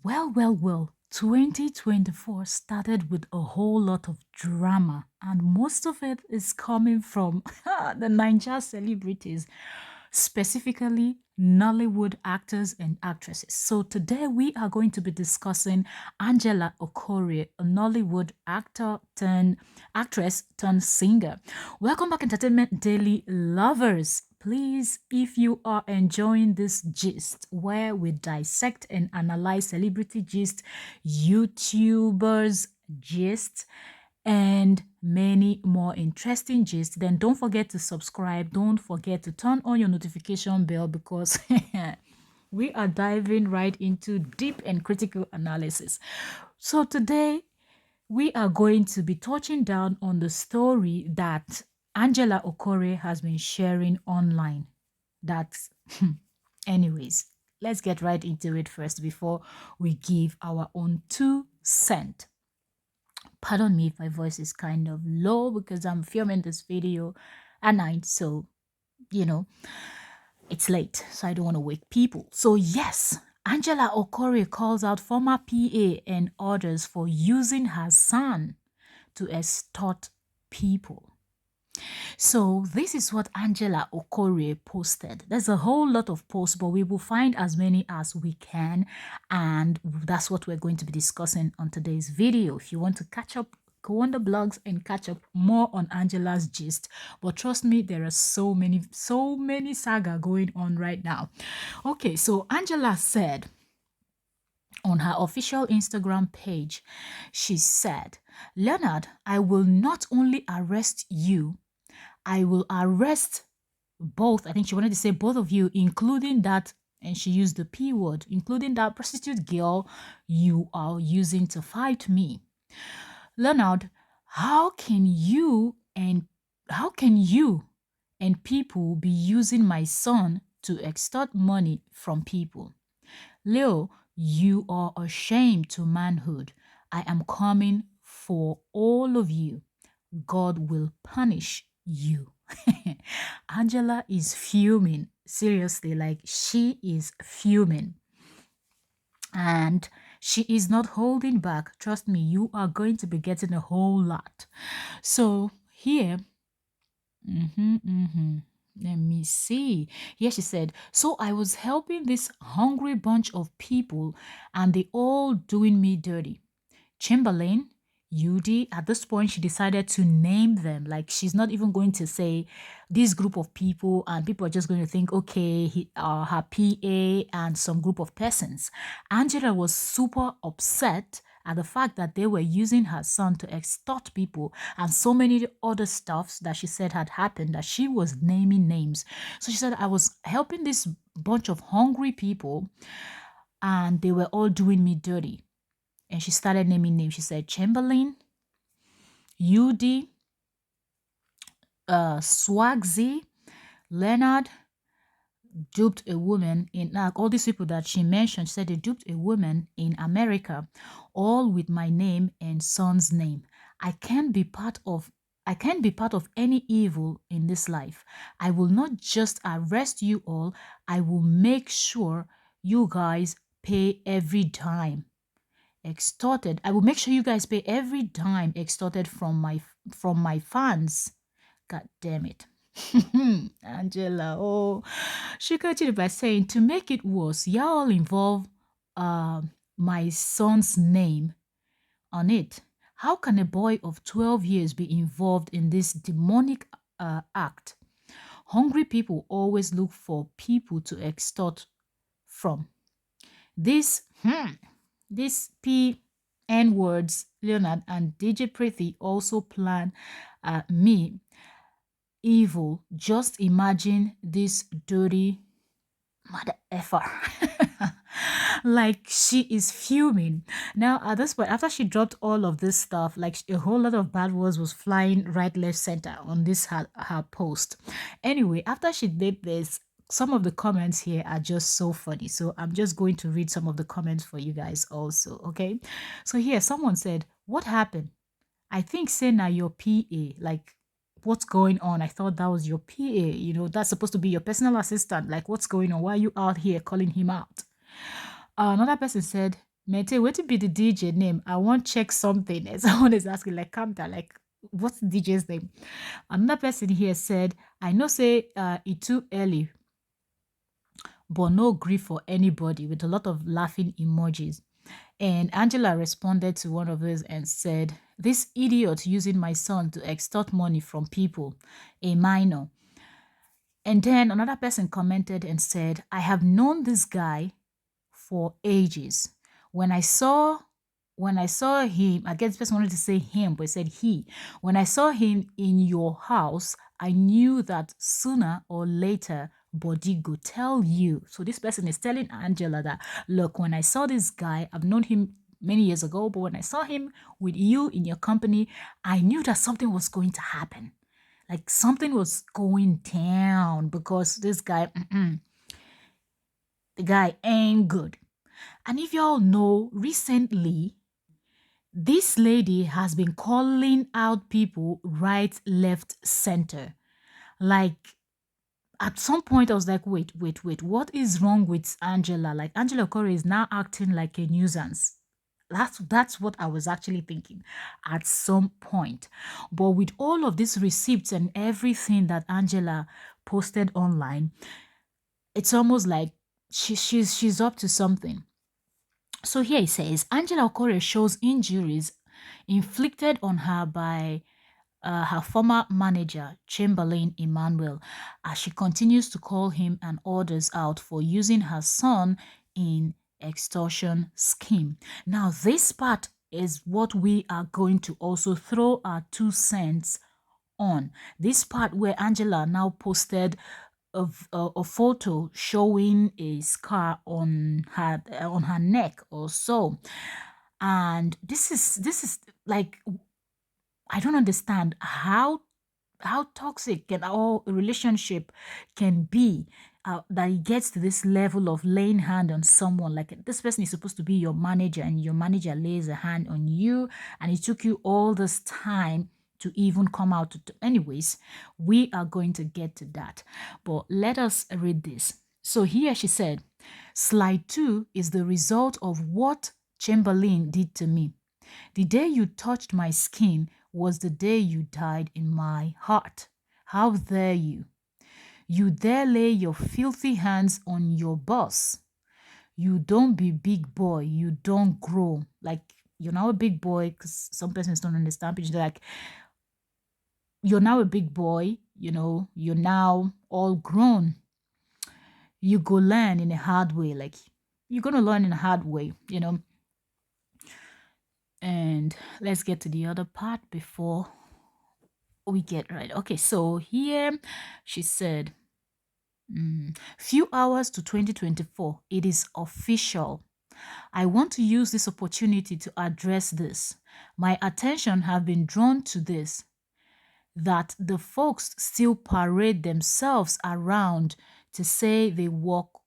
Well. 2024 started with a whole lot of drama, and most of it is coming from the Niger celebrities, specifically Nollywood actors and actresses. So today we are going to be discussing Angela Okorie, a Nollywood actress turned singer. Welcome back, Entertainment Daily lovers. Please, if you are enjoying this gist where we dissect and analyze celebrity gist, YouTubers gist, and many more interesting gist, then don't forget to subscribe. Don't forget to turn on your notification bell because we are diving right into deep and critical analysis. So today we are going to be touching down on the story that Angela Okorie has been sharing online. That's, anyways, let's get right into it first before we give our own 2 cents. Pardon me if my voice is kind of low because I'm filming this video at night, so you know it's late, so I don't want to wake people. So yes, Angela Okorie calls out former PA and others for using her son to extort people. So this is what Angela Okorie posted. There's a whole lot of posts, but we will find as many as we can, and that's what we're going to be discussing on today's video. If you want to catch up, go on the blogs and catch up more on Angela's gist. But trust me, there are so many saga going on right now. Okay, so Angela said on her official Instagram page, she said, "Leonard, I will not only arrest you, I will arrest both." I think she wanted to say both of you, including that, and she used the P word, including that prostitute girl you are using to fight me. Leonard, how can you and people be using my son to extort money from people? Leo, you are a shame to manhood. I am coming for all of you. God will punish you. Angela is fuming. Seriously, like she is fuming. And she is not holding back. Trust me, you are going to be getting a whole lot. So here, let me see. Here she said, "So I was helping this hungry bunch of people and they all doing me dirty. Chamberlain, UD." At this point, she decided to name them. Like, she's not even going to say this group of people, and people are just going to think, okay, her PA and some group of persons. Angela was super upset at the fact that they were using her son to extort people and so many other stuffs that she said had happened, that she was naming names. So she said, "I was helping this bunch of hungry people and they were all doing me dirty." And she started naming names. She said Chamberlain, UD, Swagsy, Leonard duped a woman in all these people that she mentioned. She said they duped a woman in America, all with my name and son's name. I can't be part of any evil in this life. I will not just arrest you all, I will make sure you guys pay every dime extorted. I will make sure you guys pay every dime extorted from my fans. God damn it. Angela, oh, she continued by saying, "To make it worse, y'all involve my son's name on it. How can a boy of 12 years be involved in this demonic act? Hungry people always look for people to extort from. This PN words, Leonard and DJ Preeti also plan me evil. Just imagine this dirty mother effer." Like, she is fuming. Now, at this point, after she dropped all of this stuff, like a whole lot of bad words was flying right, left, center on this her post. Anyway, after she did this, some of the comments here are just so funny. So I'm just going to read some of the comments for you guys also, okay? So here, someone said, "What happened? I think say now your PA, like, what's going on? I thought that was your PA, that's supposed to be your personal assistant. Like, what's going on? Why are you out here calling him out?" Another person said, Mate, what to be the DJ name? I want check something. And someone is asking, like, calm down, like, what's the DJ's name? Another person here said, I know say it too early, but no grief for anybody, with a lot of laughing emojis. And Angela responded to one of those and said, this idiot using my son to extort money from people, a minor. And then another person commented and said, I have known this guy for ages. When I saw him, I guess the person wanted to say him, but it said he. When I saw him in your house, I knew that sooner or later body go tell you. So this person is telling Angela that, look, when I saw this guy, I've known him many years ago, but when I saw him with you in your company, I knew that something was going to happen. Like something was going down because this guy, the guy ain't good. And if y'all know, recently, this lady has been calling out people right, left, center. Like, at some point, I was like, wait, what is wrong with Angela? Like, Angela Okorie is now acting like a nuisance. That's what I was actually thinking at some point. But with all of these receipts and everything that Angela posted online, it's almost like she's up to something. So here it says, Angela Okorie shows injuries inflicted on her by her former manager, Chamberlain Emmanuel, as she continues to call him and others out for using her son in extortion scheme. Now, this part is what we are going to also throw our 2 cents on. This part where Angela now posted a photo showing a scar on her neck or so, and this is like, I don't understand how toxic can our relationship can be, that it gets to this level of laying hand on someone. Like, this person is supposed to be your manager and your manager lays a hand on you, and it took you all this time to even come out. Anyways, we are going to get to that, but let us read this. So here she said, slide 2 is the result of what Chamberlain did to me. The day you touched my skin was the day you died in my heart. How dare you? You dare lay your filthy hands on your boss. You don't be big boy. You don't grow. Like, you're now a big boy, because some persons don't understand. But like, you're now a big boy, you're now all grown. You go learn in a hard way. Like, you're going to learn in a hard way. And let's get to the other part before we get right. Okay, so here she said, few hours to 2024, it is official. I want to use this opportunity to address this. My attention have been drawn to this, that the folks still parade themselves around to say they walk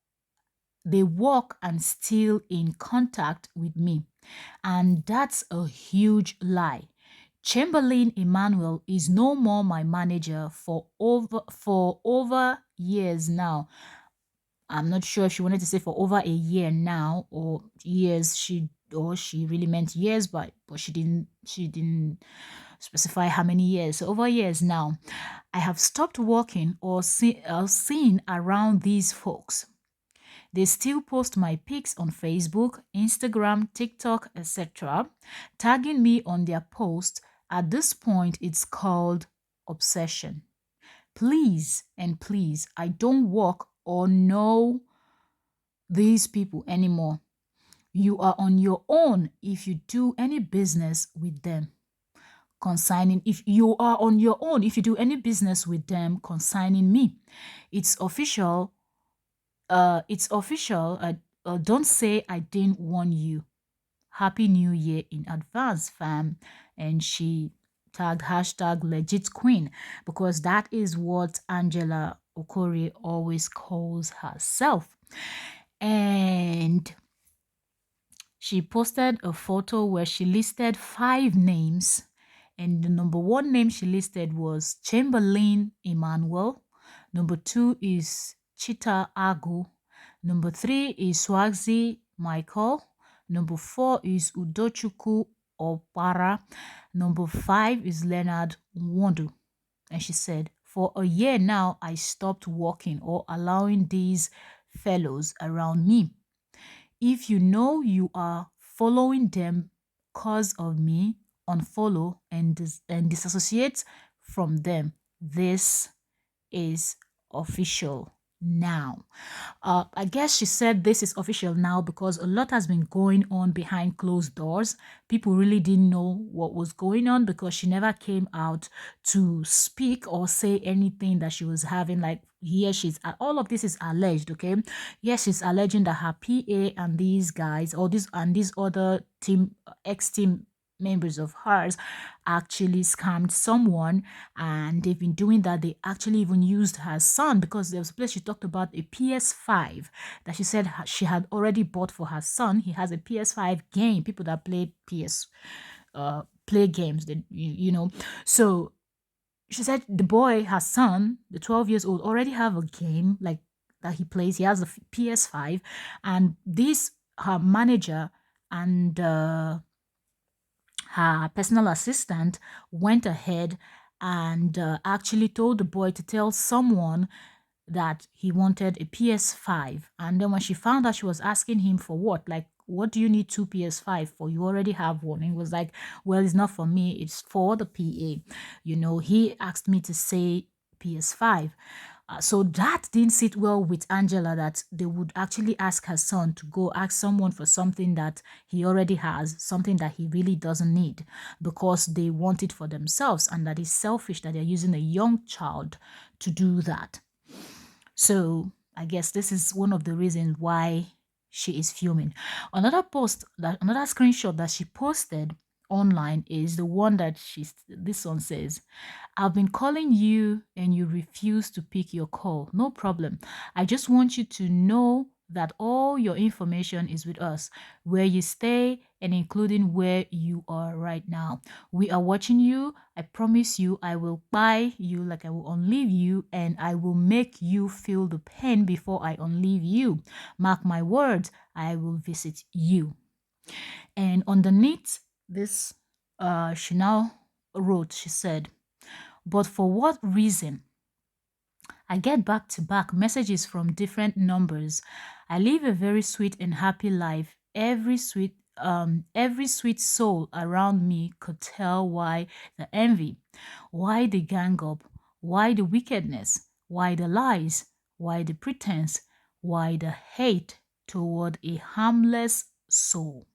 and still in contact with me. And that's a huge lie. Chamberlain Emmanuel is no more my manager for over years now. I'm not sure if she wanted to say for over a year now, or years she really meant years, but she didn't specify how many years. So over years now. I have stopped working or seen around these folks. They still post my pics on Facebook, Instagram, TikTok, etc., tagging me on their posts. At this point, it's called obsession. Please and please, I don't work or know these people anymore. You are on your own if you do any business with them. If you are on your own if you do any business with them concerning me. It's official. Don't say I didn't warn you. Happy New Year in advance, fam. And she tagged hashtag legit queen, because that is what Angela Okorie always calls herself. And she posted a photo where she listed 5 names, and the number 1 name she listed was Chamberlain Emmanuel. Number 2 is Chita Agu. Number 3 is Swazi Michael. Number 4 is Udochukwu Opara. Number 5 is Leonard Nwodu. And she said, for a year now, I stopped walking or allowing these fellows around me. If you know you are following them cause of me, unfollow and disassociate from them. This is official now. I guess she said this is official now because a lot has been going on behind closed doors. People really didn't know what was going on because she never came out to speak or say anything that she was having. Like, here she's all of this is alleged, okay? Yes, she's alleging that her PA and these guys, or this and these other team ex-team members of hers actually scammed someone, and they've been doing that. They actually even used her son, because there was a place she talked about a PS5 that she said she had already bought for her son. He has a PS5 game. People that play play games, that you know. So she said the boy, her son, the 12 years old, already have a game like that he plays. He has a PS5, and this her manager and her personal assistant went ahead and actually told the boy to tell someone that he wanted a PS5. And then when she found out, she was asking him for what? Like, what do you need two PS5 for? You already have one. And he was like, well, it's not for me, it's for the PA. He asked me to say PS5. So that didn't sit well with Angela, that they would actually ask her son to go ask someone for something that he already has, something that he really doesn't need, because they want it for themselves, and that is selfish that they're using a young child to do that. So I guess this is one of the reasons why she is fuming. Another screenshot that she posted online is the one that this one says, I've been calling you and you refuse to pick your call. No problem. I just want you to know that all your information is with us, where you stay and including where you are right now. We are watching you. I promise you, I will buy you, like I will unleave you, and I will make you feel the pain before I unleave you. Mark my words, I will visit you. And underneath this, she now wrote, she said, but for what reason? I get back-to-back messages from different numbers. I live a very sweet and happy life. Every sweet soul around me could tell why the envy, why the gang up, why the wickedness, why the lies, why the pretense, why the hate toward a harmless soul.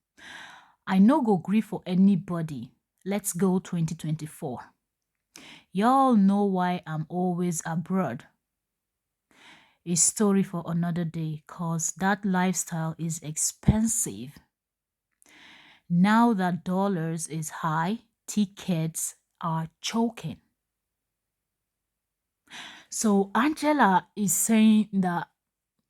I no go gree for anybody. Let's go 2024. Y'all know why I'm always abroad. A story for another day, cause that lifestyle is expensive. Now that dollars is high, tickets are choking. So Angela is saying that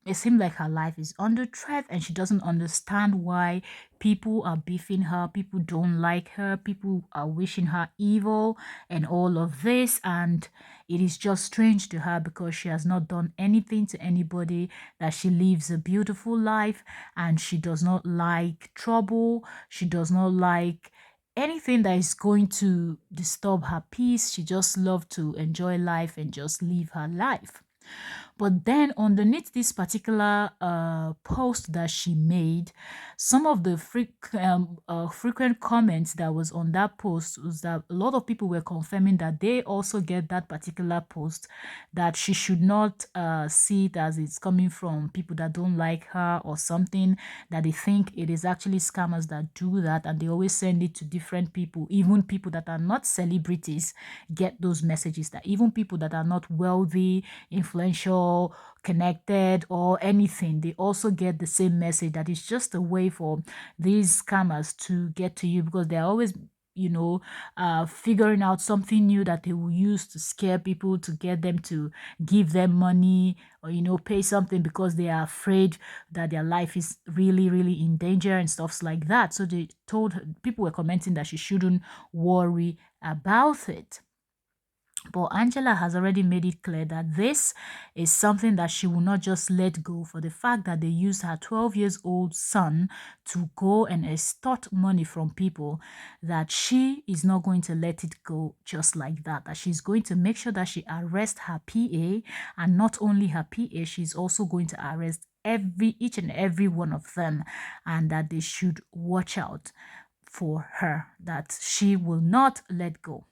it seems like her life is under threat and she doesn't understand why people are beefing her, people don't like her, people are wishing her evil and all of this. And it is just strange to her because she has not done anything to anybody, that she lives a beautiful life and she does not like trouble. She does not like anything that is going to disturb her peace. She just loves to enjoy life and just live her life. But then underneath this particular post that she made, some of the frequent comments that was on that post was that a lot of people were confirming that they also get that particular post, that she should not see it as it's coming from people that don't like her or something, that they think it is actually scammers that do that, and they always send it to different people. Even people that are not celebrities get those messages, that even people that are not wealthy, influential, connected or anything, they also get the same message, that it's just a way for these scammers to get to you, because they're always figuring out something new that they will use to scare people, to get them to give them money or pay something, because they are afraid that their life is really in danger and stuffs like that. So they told her, people were commenting that she shouldn't worry about it. But Angela has already made it clear that this is something that she will not just let go, for the fact that they used her 12 years old son to go and extort money from people, that she is not going to let it go just like that. That she's going to make sure that she arrests her PA, and not only her PA, she's also going to arrest each and every one of them, and that they should watch out for her, that she will not let go.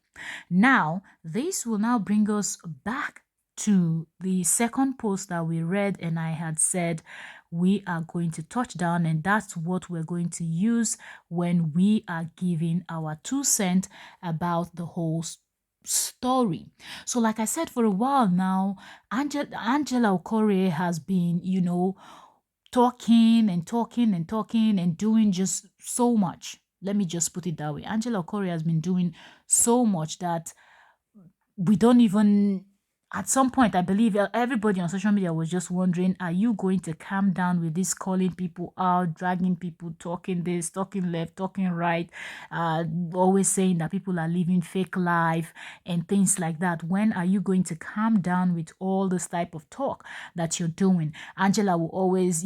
Now, this will now bring us back to the second post that we read, and I had said we are going to touch down, and that's what we're going to use when we are giving our 2 cents about the whole story. So, like I said, for a while now, Angela Okorie has been, talking and talking and talking and doing just so much. Let me just put it that way. Angela Okorie has been doing so much that we don't even, at some point, I believe everybody on social media was just wondering, are you going to calm down with this calling people out, dragging people, talking this, talking left, talking right, always saying that people are living fake life and things like that? When are you going to calm down with all this type of talk that you're doing? Angela will always,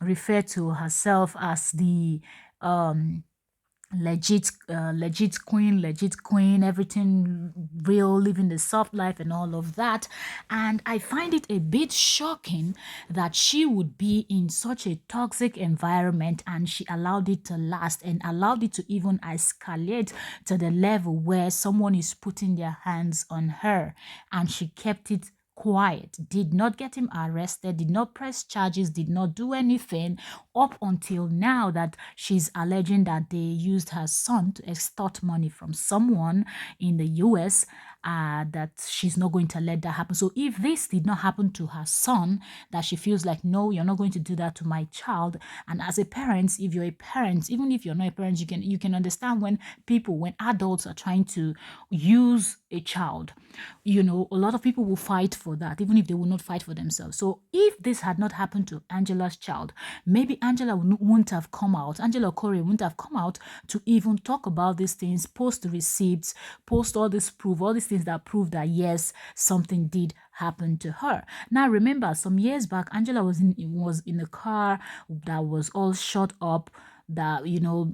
refer to herself as the legit queen, everything real, living the soft life and all of that. And I find it a bit shocking that she would be in such a toxic environment and she allowed it to last and allowed it to even escalate to the level where someone is putting their hands on her, and she kept it quiet, did not get him arrested, did not press charges, did not do anything up until now, that she's alleging that they used her son to extort money from someone in the US, that she's not going to let that happen. So if this did not happen to her son, that she feels like, no, you're not going to do that to my child. And as a parent, if you're a parent, even if you're not a parent, you can understand when adults are trying to use a child. A lot of people will fight for that, even if they will not fight for themselves. So if this had not happened to Angela's child, maybe Angela wouldn't have come out. Angela Corey wouldn't have come out to even talk about these things, post the receipts, post all this proof, all these things that prove that yes, something did happen to her. Now remember, some years back, Angela was in a car that was all shot up, that,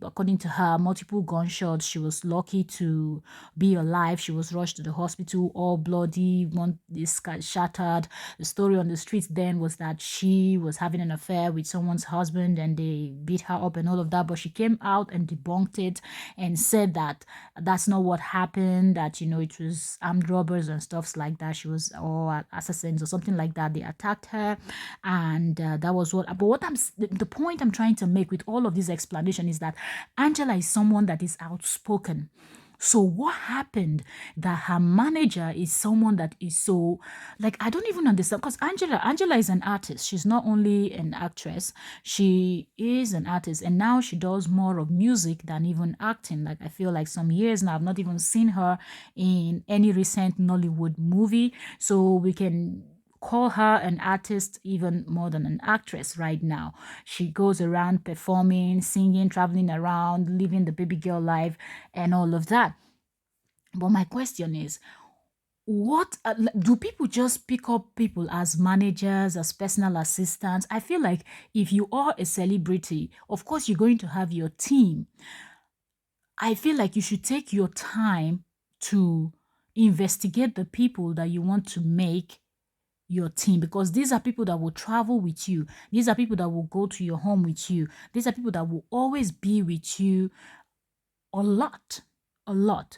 according to her, multiple gunshots. She was lucky to be alive. She was rushed to the hospital, all bloody, one is shattered. The story on the streets then was that she was having an affair with someone's husband and they beat her up and all of that. But she came out and debunked it and said that that's not what happened, that, it was armed robbers and stuffs like that. She was, or assassins or something like that. They attacked her, and that was what. But the point I'm trying to make with all of this explanation is that Angela is someone that is outspoken. So what happened that her manager is someone that is so, like, I don't even understand, because Angela is an artist. She's not only an actress, she is an artist, and now she does more of music than even acting. Like, I feel like some years now I've not even seen her in any recent Nollywood movie. So we can call her an artist even more than an actress right now. She goes around performing, singing, traveling around, living the baby girl life and all of that. But my question is, what do people just pick up people as managers, as personal assistants? I feel like if you are a celebrity, of course you're going to have your team. I feel like you should take your time to investigate the people that you want to make your team, because these are people that will travel with you. These are people that will go to your home with you. These are people that will always be with you a lot,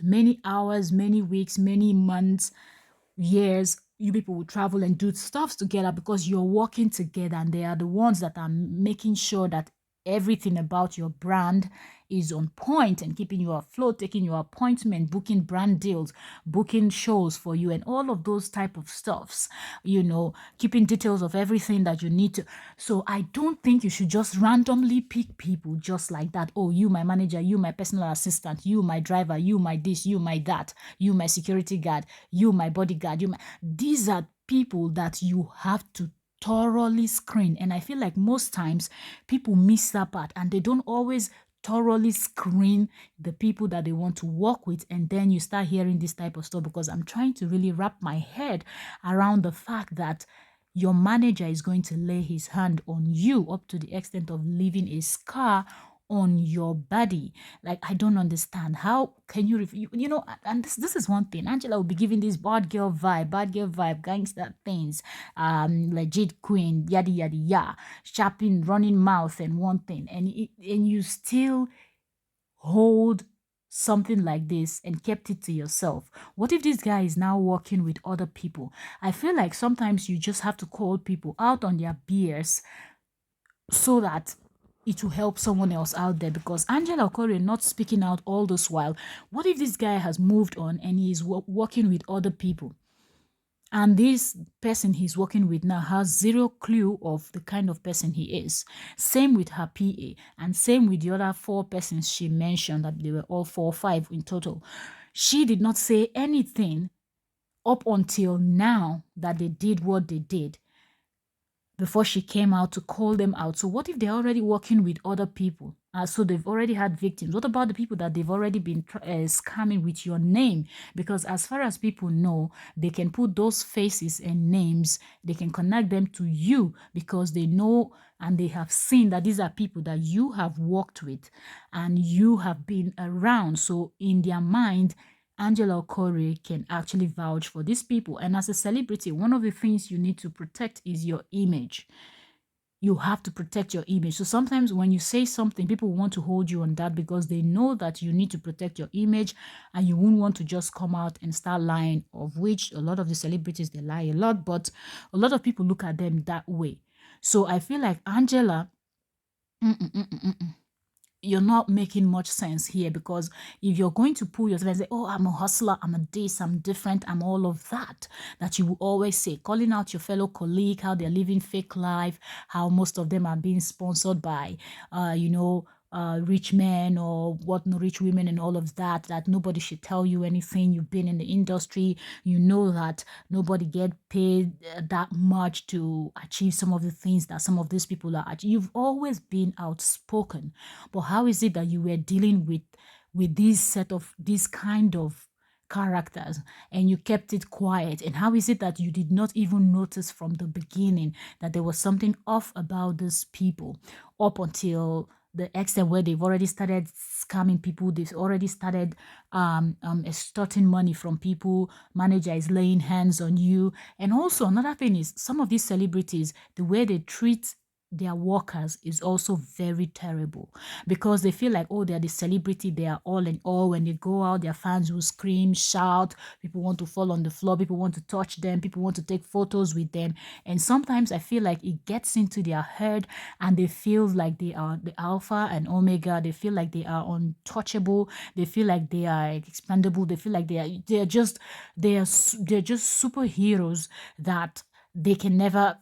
many hours, many weeks, many months, years. You people will travel and do stuff together because you're working together, and they are the ones that are making sure that everything about your brand is on point and keeping you afloat, taking your appointment, booking brand deals, booking shows for you, and all of those type of stuffs, keeping details of everything that you need to. So I don't think you should just randomly pick people just like that. Oh, you my manager, you my personal assistant, you my driver, you my this, you my that, you my security guard, you my bodyguard, these are people that you have to thoroughly screen. And I feel like most times people miss that part and they don't always thoroughly screen the people that they want to work with, and then you start hearing this type of stuff, because I'm trying to really wrap my head around the fact that your manager is going to lay his hand on you up to the extent of leaving a scar on your body. Like, I don't understand. How can you, and this is one thing. Angela will be giving this bad girl vibe, gangster things, legit queen, yada yada yada, sharping, running mouth, and one thing. And you still hold something like this and kept it to yourself. What if this guy is now working with other people? I feel like sometimes you just have to call people out on their BS so that it will help someone else out there. Because Angela Okorie not speaking out all this while, what if this guy has moved on and he is working with other people? And this person he's working with now has zero clue of the kind of person he is. Same with her PA, and same with the other 4 persons she mentioned, that they were all 4 or 5 in total. She did not say anything up until now that they did what they did, before she came out to call them out. So what if they're already working with other people? So they've already had victims. What about the people that they've already been scamming with your name? Because as far as people know, they can put those faces and names, they can connect them to you, because they know and they have seen that these are people that you have worked with and you have been around. So in their mind, Angela Okorie can actually vouch for these people. And as a celebrity, one of the things you need to protect is your image. You have to protect your image. So sometimes when you say something, people want to hold you on that, because they know that you need to protect your image, and you won't want to just come out and start lying, of which a lot of the celebrities, they lie a lot, but a lot of people look at them that way. So I feel like Angela, you're not making much sense here, because if you're going to pull yourself and say, oh, I'm a hustler, I'm a this, I'm different, I'm all of that, that you will always say, calling out your fellow colleague, how they're living fake life, how most of them are being sponsored by, rich men or what, no, rich women and all of that, that nobody should tell you anything. You've been in the industry, you know that nobody get paid that much to achieve some of the things that some of these people are. You've always been outspoken, but how is it that you were dealing with this kind of characters and you kept it quiet? And how is it that you did not even notice from the beginning that there was something off about these people, up until the extent where they've already started scamming people, they've already started extorting money from people, manager is laying hands on you. And also another thing is, some of these celebrities, the way they treat their workers is also very terrible, because they feel like, oh, they're the celebrity, they are all in all. When they go out, their fans will scream, shout, people want to fall on the floor, people want to touch them, people want to take photos with them. And sometimes I feel like it gets into their head, and they feel like they are the alpha and omega, they feel like they are untouchable, they feel like they are expendable, they feel like they're just superheroes, that they can never,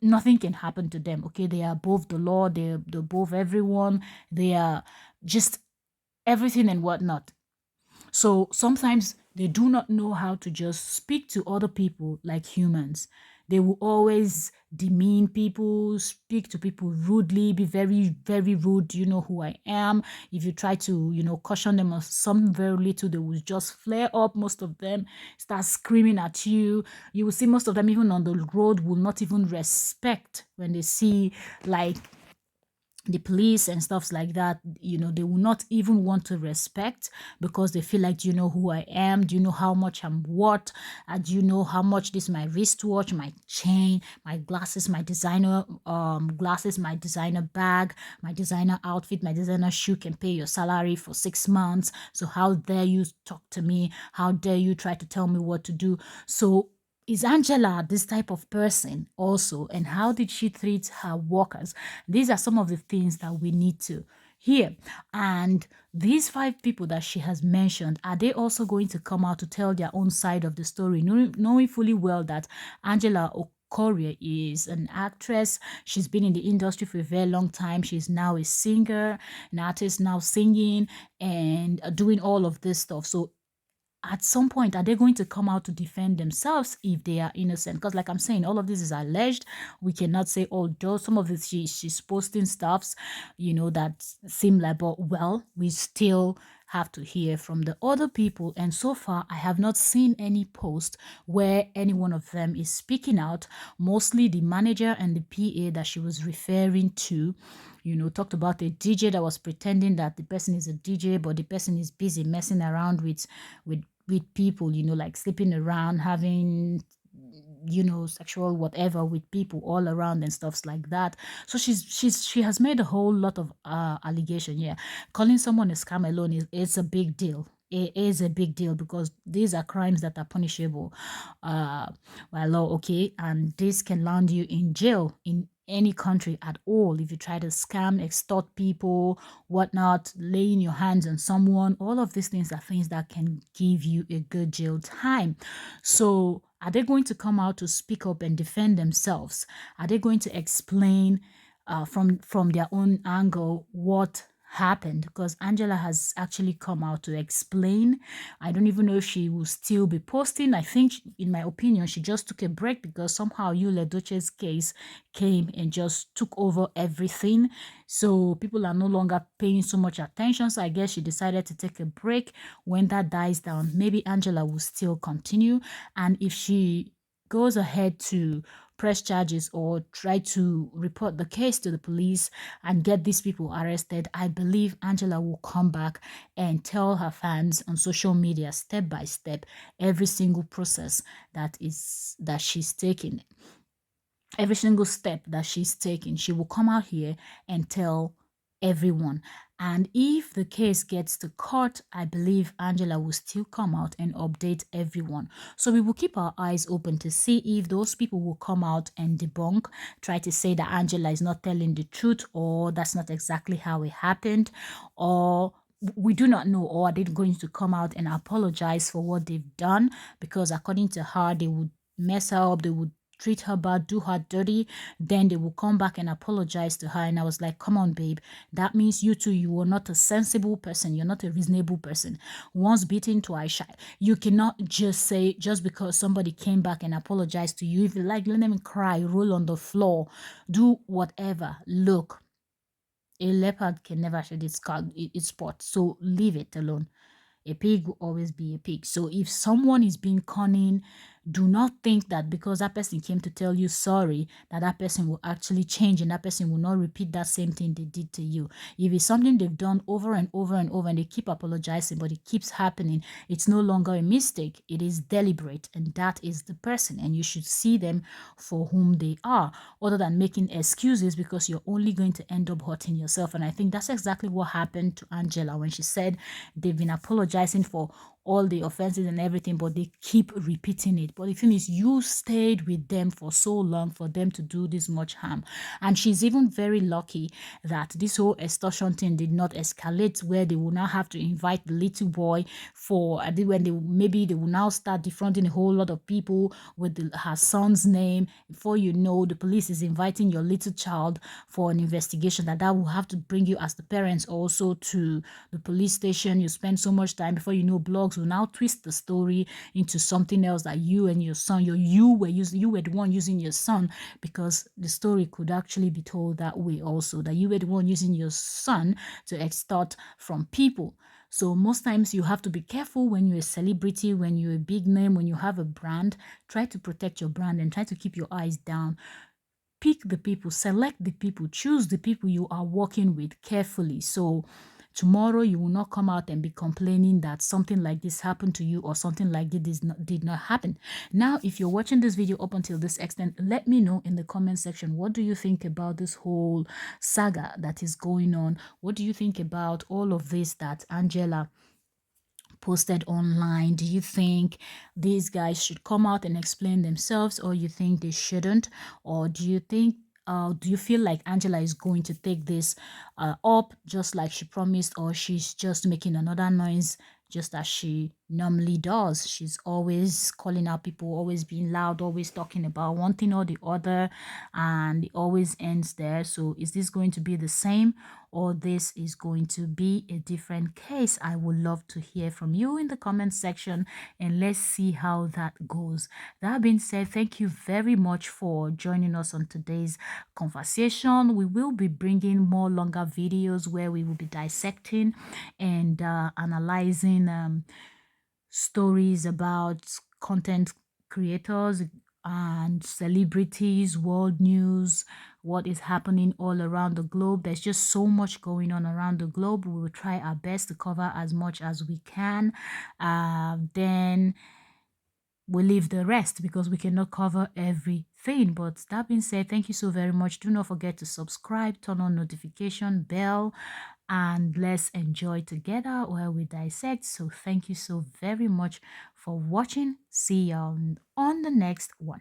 nothing can happen to them. Okay, they are above the law, they're above everyone, they are just everything and whatnot. So sometimes they do not know how to just speak to other people like humans. They will always demean people, speak to people rudely, be very, very rude. You know who I am. If you try to, caution them on something very little, they will just flare up. Most of them start screaming at you. You will see most of them, even on the road, will not even respect when they see, like, the police and stuffs like that. They will not even want to respect, because they feel like, do you know who I am? Do you know how much I'm worth? Do you know how much this, my wristwatch, my chain, my glasses, my designer glasses, my designer bag, my designer outfit, my designer shoe can pay your salary for 6 months. So how dare you talk to me? How dare you try to tell me what to do? So is Angela this type of person also? And how did she treat her workers? These are some of the things that we need to hear. And these 5 people that she has mentioned, are they also going to come out to tell their own side of the story, knowing fully well that Angela Okorie is an actress? She's been in the industry for a very long time. She's now a singer, an artist, now singing and doing all of this stuff. So at some point, are they going to come out to defend themselves if they are innocent? Because like I'm saying, all of this is alleged. We cannot say, oh, though some of this she's posting stuffs, that seem like, but well, we still have to hear from the other people. And so far, I have not seen any post where any one of them is speaking out. Mostly the manager and the PA that she was referring to, talked about a DJ that was pretending that the person is a DJ, but the person is busy messing around with people, like sleeping around, having sexual whatever with people all around and stuffs like that. So she has made a whole lot of allegation. Yeah, calling someone a scam alone is a big deal. It is a big deal because these are crimes that are punishable by law, okay? And this can land you in jail in any country at all if you try to scam, extort people, whatnot, laying your hands on someone. All of these things are things that can give you a good jail time. So are they going to come out to speak up and defend themselves? Are they going to explain from their own angle what happened? Because Angela has actually come out to explain. I don't even know if she will still be posting. I think, in my opinion, she just took a break because somehow Yul Edochie's case came and just took over everything. So people are no longer paying so much attention. So I guess she decided to take a break. When that dies down, maybe Angela will still continue. And if she goes ahead to press charges or try to report the case to the police and get these people arrested, I believe Angela will come back and tell her fans on social media step by step every single process that she's taking, every single step that she's taking. She will come out here and tell everyone. And if the case gets to court, I believe Angela will still come out and update everyone. So we will keep our eyes open to see if those people will come out and debunk, try to say that Angela is not telling the truth, or that's not exactly how it happened, or we do not know, or are they going to come out and apologize for what they've done? Because according to her, they would mess her up, they would treat her bad, do her dirty, then they will come back and apologize to her. And I was like, come on, babe. That means you too, you are not a sensible person. You're not a reasonable person. Once beaten, twice shy. You cannot just say, just because somebody came back and apologized to you, if you like, let them cry, roll on the floor, do whatever. Look, a leopard can never shed its spot, so leave it alone. A pig will always be a pig. So if someone is being cunning, do not think that because that person came to tell you sorry, that person will actually change and that person will not repeat that same thing they did to you. If it's something they've done over and over and over and they keep apologizing, but it keeps happening, it's no longer a mistake. It is deliberate, and that is the person, and you should see them for whom they are, other than making excuses, because you're only going to end up hurting yourself. And I think that's exactly what happened to Angela when she said they've been apologizing for all the offenses and everything, but they keep repeating it. But the thing is, you stayed with them for so long for them to do this much harm. And she's even very lucky that this whole extortion thing did not escalate where they will now have to invite the little boy for, when maybe they will now start defrauding a whole lot of people with her son's name. Before you know, the police is inviting your little child for an investigation that will have to bring you as the parents also to the police station. You spend so much time, before you know, blogs will now twist the story into something else, that you and your son, you were the one using your son, because the story could actually be told that way also, that you were the one using your son to extort from people. So most times you have to be careful when you're a celebrity, when you're a big name, when you have a brand. Try to protect your brand and try to keep your eyes down. Pick the people, select the people, choose the people you are working with carefully. So tomorrow you will not come out and be complaining that something like this happened to you, or something like this did not happen. Now, if you're watching this video up until this extent, let me know in the comment section, what do you think about this whole saga that is going on? What do you think about all of this that Angela posted online? Do you think these guys should come out and explain themselves, or you think they shouldn't? Or do you feel like Angela is going to take this up just like she promised, or she's just making another noise just as she normally does? She's always calling out people, always being loud, always talking about one thing or the other, and it always ends there. So is this going to be the same, or this is going to be a different case. I would love to hear from you in the comment section, and let's see how that goes. That being said, thank you very much for joining us on today's conversation. We will be bringing more longer videos where we will be dissecting and analyzing stories about content creators and celebrities, world news, what is happening all around the globe. There's just so much going on around the globe. We will try our best to cover as much as we can. Then we leave the rest because we cannot cover everything. But that being said, thank you so very much. Do not forget to subscribe, turn on notification bell, and let's enjoy together while we dissect. So thank you so very much for watching. See you on the next one.